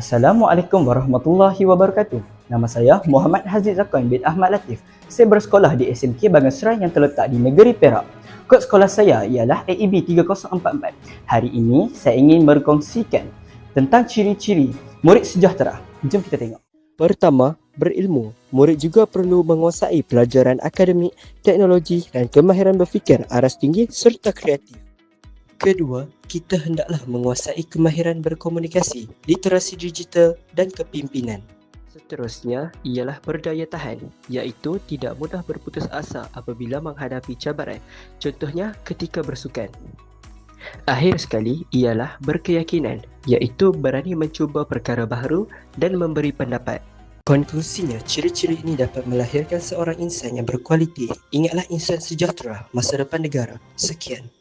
Assalamualaikum warahmatullahi wabarakatuh. Nama saya Muhammad Haziq Zakwan bin Ahmad Latif. Saya bersekolah di SMK Bangan Serai yang terletak di negeri Perak. Kod sekolah saya ialah AEB 3044. Hari ini saya ingin berkongsikan tentang ciri-ciri murid sejahtera. Jom kita tengok. Pertama, berilmu. Murid juga perlu menguasai pelajaran akademik, teknologi dan kemahiran berfikir aras tinggi serta kreatif. Kedua, kita hendaklah menguasai kemahiran berkomunikasi, literasi digital dan kepimpinan. Seterusnya ialah berdaya tahan, iaitu tidak mudah berputus asa apabila menghadapi cabaran, contohnya ketika bersukan. Akhir sekali ialah berkeyakinan, iaitu berani mencuba perkara baru dan memberi pendapat. Konklusinya, ciri-ciri ini dapat melahirkan seorang insan yang berkualiti. Ingatlah insan sejahtera, masa depan negara. Sekian.